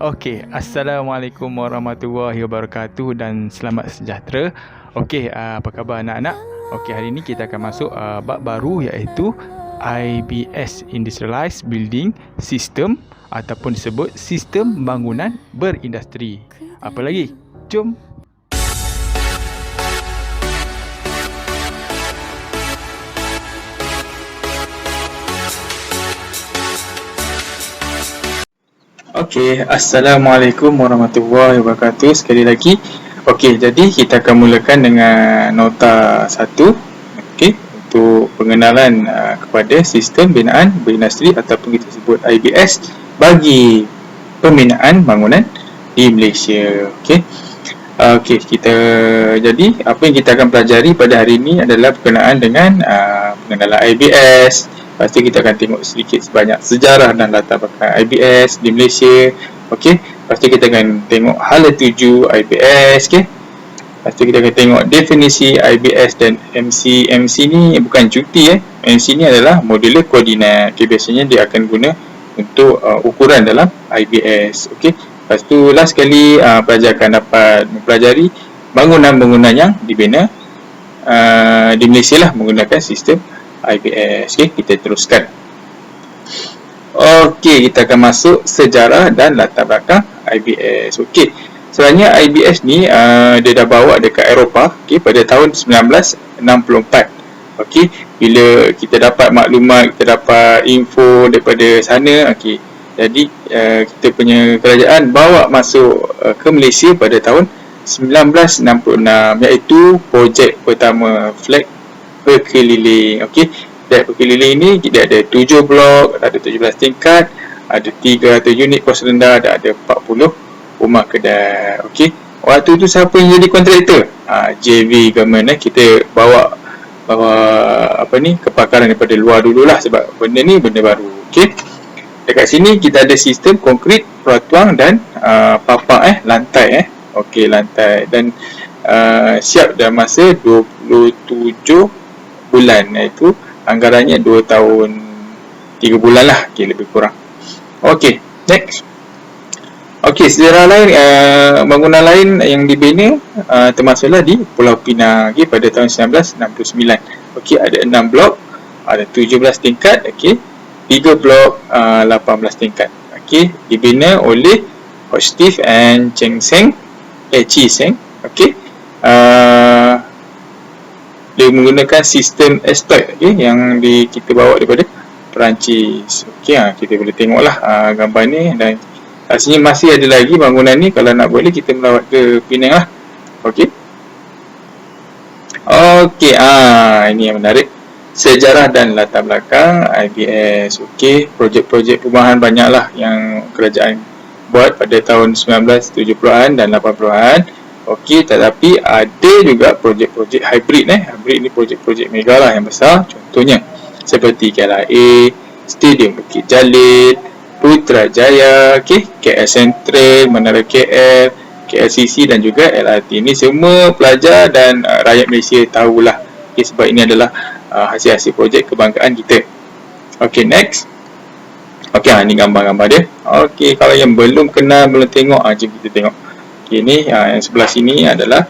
Okey, Assalamualaikum warahmatullahi wabarakatuh dan selamat sejahtera. Okey, apa khabar anak-anak? Okey, hari ini kita akan masuk bab baru iaitu IBS, Industrialized Building System, ataupun disebut Sistem Bangunan Berindustri. Apa lagi? Jom. Okey, Assalamualaikum warahmatullahi wabarakatuh. Sekali lagi. Okey, jadi kita akan mulakan dengan nota 1. Okey, untuk pengenalan kepada sistem binaan berindustri ataupun kita sebut IBS bagi pembinaan bangunan di Malaysia. Okey. Okey, jadi apa yang kita akan pelajari pada hari ini adalah berkenaan dengan pengenalan IBS. Lepas tu kita akan tengok sedikit sebanyak sejarah dan latar belakang IBS di Malaysia. Okey. Lepas tu kita akan tengok hala tuju IBS, okey. Lepas tu kita akan tengok definisi IBS dan MC. MC ni bukan cuti MC ni adalah modular koordinat. Okey, biasanya dia akan guna untuk ukuran dalam IBS. Okey. Lepas tu last sekali pelajar akan dapat mempelajari bangunan-bangunan yang dibina di Malaysia lah menggunakan sistem IBS. Okey, kita teruskan. Okey, kita akan masuk sejarah dan latar belakang IBS. Okey, sebenarnya IBS ni dia dah bawa dekat Eropah, okey, pada tahun 1964. Okey, bila kita dapat maklumat, kita dapat info daripada sana, okey. Jadi kita punya kerajaan bawa masuk ke Malaysia pada tahun 1966, iaitu projek pertama flag berkeliling. Okey, flag berkeliling ni dia ada 7 blok, ada 17 tingkat, ada 300 unit kos rendah, dan ada 40 rumah kedai. Okey, waktu tu siapa yang jadi kontraktor? JV Government. Kita bawa kepakaran daripada luar dululah, sebab benda ni benda baru. Okey, dekat sini kita ada sistem konkrit, peratuang dan papak lantai. Okey, lantai, dan siap dalam masa 27 bulan, iaitu anggarannya 2 tahun 3 bulan lah, okey, lebih kurang. Okey, next. Okey, sejarah lain, bangunan lain yang dibina termasuklah di Pulau Pinang, okey, pada tahun 1969. Okey, ada 6 blok, ada 17 tingkat, okey, 3 blok, 18 tingkat. Okey, dibina oleh Ho Steve and Chi Seng. Okey, dia menggunakan sistem Estoy, okay, yang kita bawa daripada Perancis. Okey, kita boleh tengoklah gambar ni, dan rasanya masih ada lagi bangunan ni. Kalau nak boleh kita melawat ke Penang lah. Okey. Okey, ini yang menarik. Sejarah dan latar belakang IBS. Okey, projek-projek perumahan banyaklah yang kerajaan buat pada tahun 1970-an dan 80-an. Okey, tetapi ada juga projek-projek hybrid. Hybrid ni projek-projek mega lah yang besar. Contohnya seperti KLIA, Stadium Bukit Jalil, Putrajaya, okey, KL Sentral, Menara KL, KLCC dan juga LRT. Ini semua pelajar dan rakyat Malaysia tahulah. Okey, sebab ini adalah hasil-hasil projek kebanggaan kita. Okey, next. Okey, ni gambar-gambar dia. Okey, kalau yang belum kenal, belum tengok, jom kita tengok. Okey, ni yang sebelah sini adalah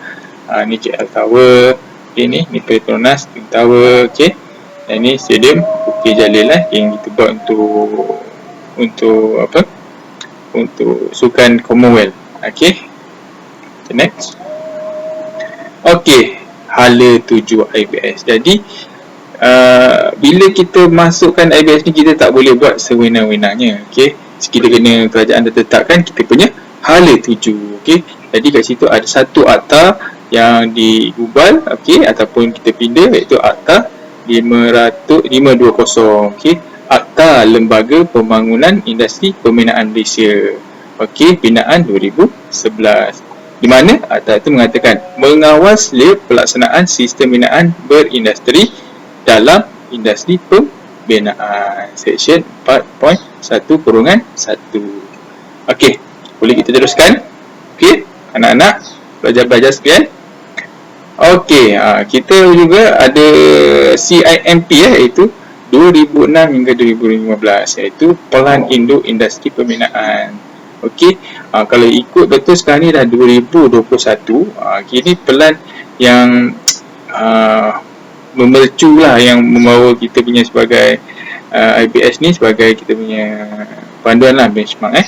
ni KL Tower. Okey, ni Petronas Tower. Okey, dan ni Stadium Bukit Jalil yang kita buat untuk apa? Untuk sukan Commonwealth. Okey. Next. Okey, hala tuju IBS. Jadi bila kita masukkan IBS ni, kita tak boleh buat sewenang-wenangnya. Okey, kita kena, kerajaan dah tetapkan kita punya hala tuju. Okey, jadi kat situ ada satu akta yang digubal, okey, ataupun kita pindah, iaitu akta 520. Okey, Akta Lembaga Pembangunan Industri Pembinaan Malaysia. Okey, binaan 2011. Di mana akta itu mengatakan mengawasi pelaksanaan sistem binaan berindustri dalam industri pembinaan. Seksyen 4.1/1. Okey, boleh kita teruskan? Okey, anak-anak, pelajar-pelajar sekalian. Okey, kita juga ada CIMP, iaitu 2006 hingga 2015, iaitu Pelan Induk Industri Pembinaan. Okey, kalau ikut betul sekarang ni dah 2021, kini pelan yang memercu lah, yang membawa kita punya sebagai IBS ni sebagai kita punya panduan lah, benchmark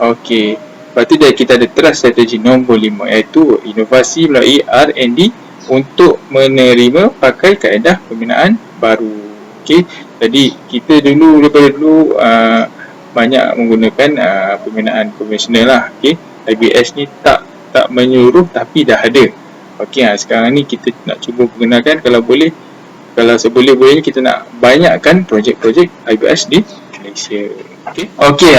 Okey, lepas tu kita ada trust strategi nombor 5, iaitu inovasi melalui R&D untuk menerima pakai kaedah pembinaan baru. Okey, jadi kita daripada dulu banyak menggunakan pembinaan konvensional lah. Okey, IBS ni tak menyuruh tapi dah ada. Okey, sekarang ni kita nak cuba perkenalkan, kalau seboleh-bolehnya kita nak banyakkan projek-projek IBS di Malaysia. Okey,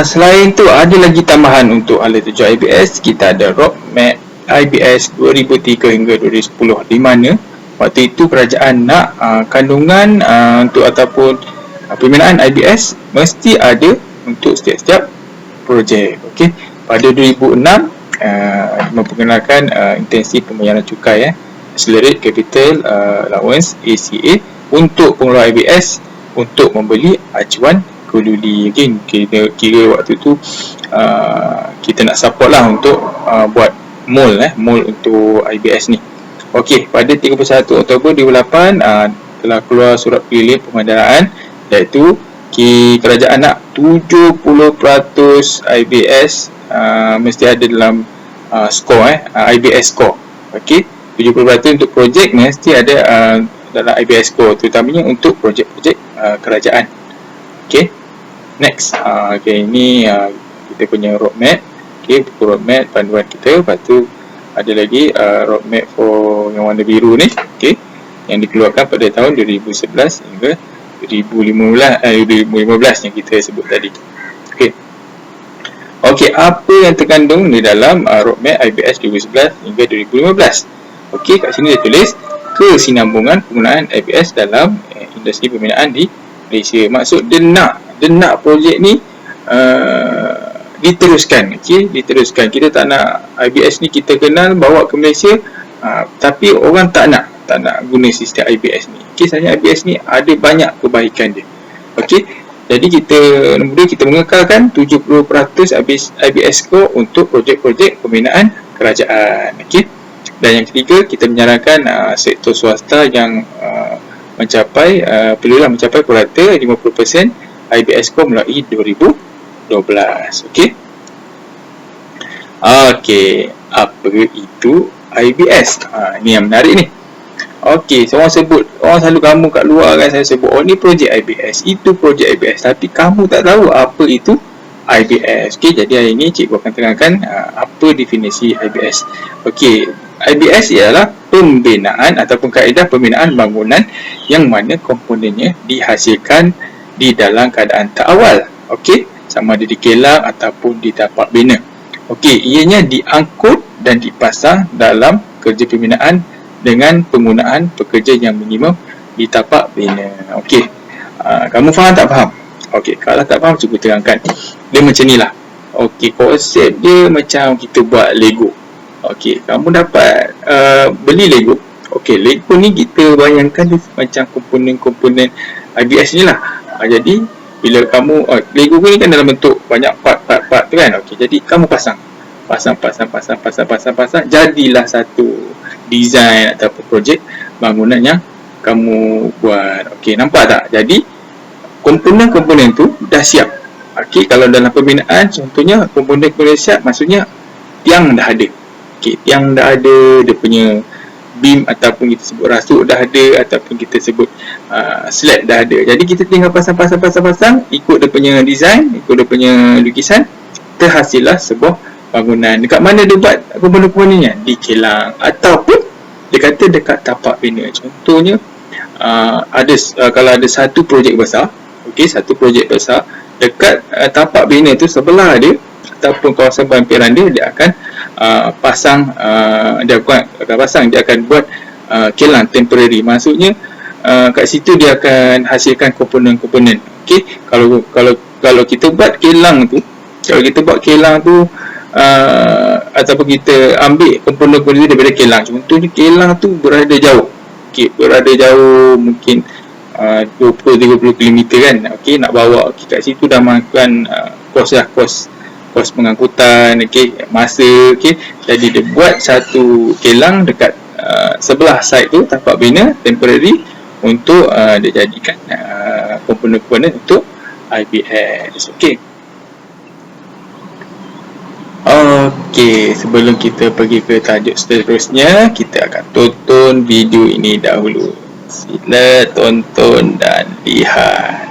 selain tu ada lagi tambahan untuk ala tuju IBS. Kita ada roadmap IBS 2003 hingga 2010, di mana waktu itu kerajaan nak kandungan untuk ataupun pembinaan IBS mesti ada untuk setiap-setiap projek. Okey, pada 2006 memperkenalkan intensif pembayaran cukai Accelerate Capital Allowance ACA untuk pengeluar IBS untuk membeli acuan keluli. Kira waktu tu kita nak support lah untuk buat mall untuk IBS ni. Okey, pada 31 Oktober 2008 telah keluar surat pilihan pemandaraan, iaitu kerajaan nak 70% IBS mesti ada dalam score IBS score. Okey, 70% untuk projek mesti ada dalam IBS score, terutamanya untuk projek-projek kerajaan. Okey, next. Okey, ini kita punya roadmap. Okey, buku roadmap panduan kita. Lepas tu ada lagi roadmap for yang warna biru ni. Okey, yang dikeluarkan pada tahun 2011 hingga 2015 yang kita sebut tadi. Okey. Okey, apa yang terkandung di dalam roadmap IBS 2011 hingga 2015? Okey, kat sini dia tulis kesinambungan penggunaan IBS dalam industri pembinaan di Malaysia. Maksud dia nak projek ni diteruskan. Okey, diteruskan. Kita tak nak IBS ni kita kenal bawa ke Malaysia, tapi orang tak nak guna sistem IBS ni. Okey, sebenarnya IBS ni ada banyak kebaikan dia. Okey, jadi kita mengekalkan 70% IBS score untuk projek-projek pembinaan kerajaan. Okey, dan yang ketiga, kita menyarankan sektor swasta yang perlulah mencapai purata 50% IBS score melalui 2012. Okey. Okey, apa itu IBS? Ini yang menarik ni. Okey, orang selalu kamu kat luar kan, saya sebut, ni projek IBS, itu projek IBS, tapi kamu tak tahu apa itu IBS. Okey, jadi hari ini cikgu akan terangkan apa definisi IBS. Okey, IBS ialah pembinaan ataupun kaedah pembinaan bangunan yang mana komponennya dihasilkan di dalam keadaan tak awal. Okey, sama ada di kilang ataupun di tapak bina. Okey, ianya diangkut dan dipasang dalam kerja pembinaan dengan penggunaan pekerja yang minimum di tapak bina. Okey, kamu faham tak faham? Okey, kalau tak faham cuba terangkan. Dia macam ni lah. Okey, konsep dia macam kita buat Lego. Okey, kamu dapat beli Lego. Okey, Lego ni kita bayangkan dia macam komponen-komponen IBS ni lah. Jadi bila kamu Lego ni kan dalam bentuk banyak part tu kan. Okey, jadi kamu pasang, jadilah satu design ataupun projek bangunan yang kamu buat. Okey, nampak tak? Jadi komponen-komponen tu dah siap. Okey, kalau dalam pembinaan contohnya komponen-komponen siap, maksudnya tiang dah ada. Okey, tiang dah ada, dia punya beam ataupun kita sebut rasuk dah ada, ataupun kita sebut slab dah ada. Jadi kita tinggal pasang, ikut dia punya design, ikut dia punya lukisan, terhasillah sebuah bangunan. Dekat mana dia buat komponen-komponennya? Di kilang, ataupun dia kata dekat tapak bina. Contohnya kalau ada satu projek besar, okey, satu projek besar dekat tapak bina tu sebelah dia ataupun kawasan pemampiran dia akan dia akan buat kilang temporary. Maksudnya kat situ dia akan hasilkan komponen-komponen. Okey, kalau kita buat kilang tu, ataupun kita ambil komponen-komponen daripada kilang. Contohnya kilang tu berada jauh. Okey, berada jauh mungkin 20-30 km kan. Okey, nak bawa kat situ dah makan kos kos pengangkutan, okey, masa, okey. Jadi dia buat satu kilang dekat sebelah site tu, tapak bina temporary, untuk dia jadikan komponen-komponen untuk IBS. Okey. Okey, sebelum kita pergi ke tajuk seterusnya, kita akan tonton video ini dahulu. Sila tonton dan lihat.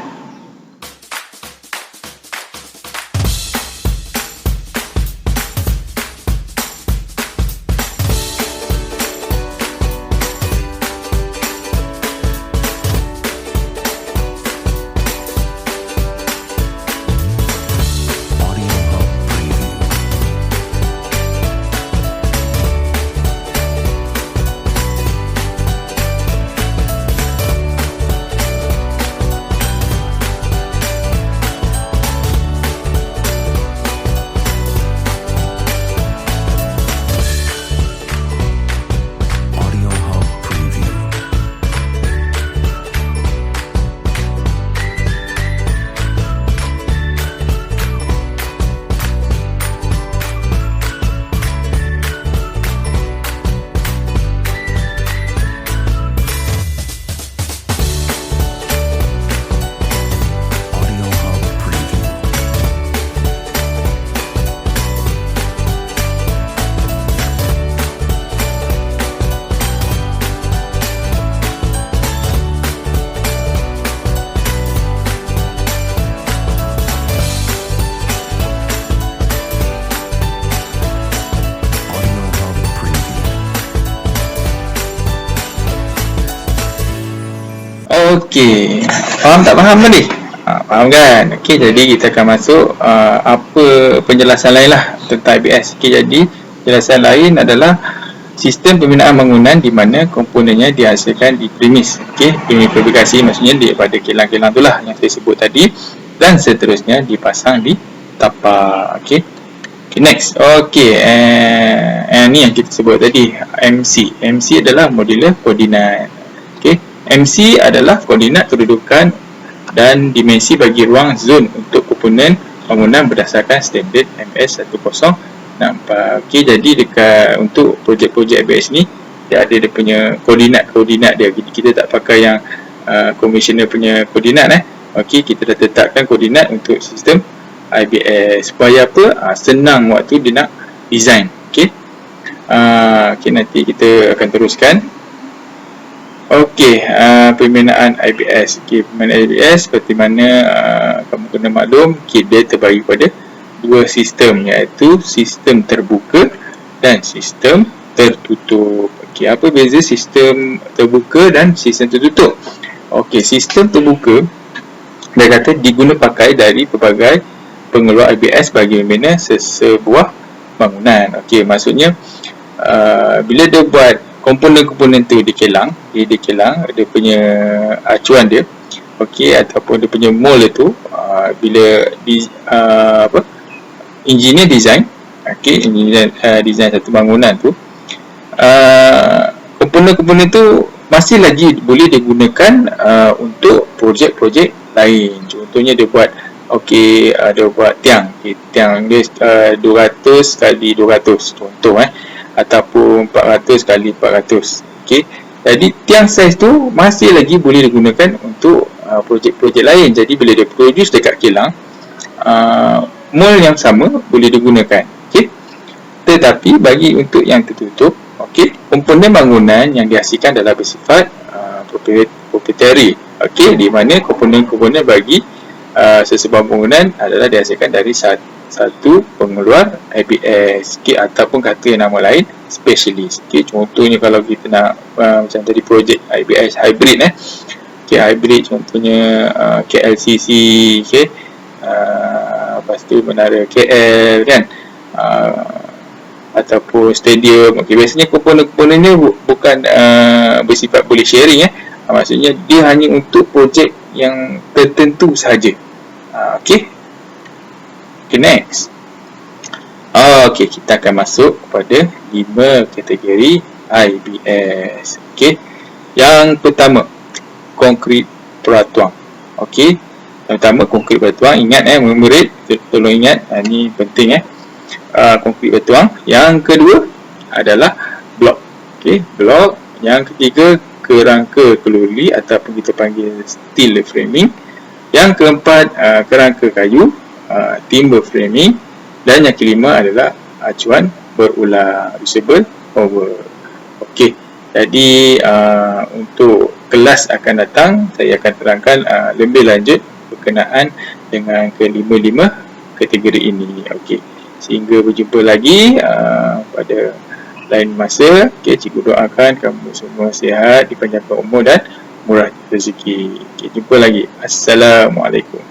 Okey, faham tak faham tadi? Faham kan? Okey, jadi kita akan masuk apa penjelasan lain lah tentang IBS. Okey, jadi penjelasan lain adalah sistem pembinaan bangunan di mana komponennya dihasilkan di premis. Okey, premis fabrikasi maksudnya daripada kilang-kilang itulah yang saya sebut tadi, dan seterusnya dipasang di tapak. Okey. Okay, next. Okey, ni yang kita sebut tadi, MC. MC adalah modular koordinat. Okey, MC adalah koordinat kedudukan dan dimensi bagi ruang zon untuk komponen bangunan berdasarkan standard MS 1064. Okey, jadi dekat untuk projek-projek IBS ni dia ada dia punya koordinat dia. Kita tak pakai yang conventional punya koordinat. Okey, kita dah tetapkan koordinat untuk sistem IBS supaya apa? Senang waktu dia nak design. Okey. Okey, nanti kita akan teruskan. Okey, pembinaan IBS. Okey, pembinaan IBS seperti mana kamu kena maklum, dia terbagi pada dua sistem, iaitu sistem terbuka dan sistem tertutup. Okey, apa beza sistem terbuka dan sistem tertutup? Okey, sistem terbuka dia kata diguna pakai dari pelbagai pengeluar IBS bagi membina sebuah bangunan. Okey, maksudnya bila dia buat komponen-komponen tu di kilang, dia punya acuan dia, okey, ataupun dia punya mold itu, bila engineer design, okey, engineer design satu bangunan tu, komponen-komponen tu masih lagi boleh digunakan untuk projek-projek lain. Contohnya dia buat dia buat tiang. Tiang dia 200 kali 200 contoh, ataupun 400 kali 400. Okey. Jadi tiang saiz tu masih lagi boleh digunakan untuk projek-projek lain. Jadi bila dia produce dekat kilang, mold yang sama boleh digunakan. Okey. Tetapi bagi untuk yang tertutup, okey, komponen bangunan yang dihasilkan adalah bersifat proprietary. Okey, di mana komponen-komponen bagi sesebuah bangunan adalah dihasilkan dari satu pengeluar IBS, okay, ataupun kata nama lain specialist. Okay, contohnya kalau kita nak macam tadi projek IBS hybrid, okay, hybrid contohnya KLCC, okay, lepas tu menara KL kan, ataupun stadium. Okay, biasanya komponen-komponen ni bukan bersifat boleh sharing, maksudnya dia hanya untuk projek yang tertentu sahaja. Okay. Okay, next. Okay, kita akan masuk kepada 5 kategori IBS. Okay. Yang pertama, konkrit peratuang. Okay. Pertama, konkrit bertuang. Ingat murid, tolong ingat, ni penting konkrit bertuang. Yang kedua adalah blok. Okey, blok. Yang ketiga, kerangka keluli ataupun kita panggil steel framing. Yang keempat, kerangka kayu, timber framing. Dan yang kelima adalah acuan berulang, reusable overwork. Okey, jadi untuk kelas akan datang saya akan terangkan lebih lanjut berkenaan dengan kelima-lima kategori ini. Okey, sehingga berjumpa lagi pada lain masa. Okey, cikgu doakan kamu semua sihat, dipanjangkan umur dan murah rezeki. Okey, jumpa lagi. Assalamualaikum.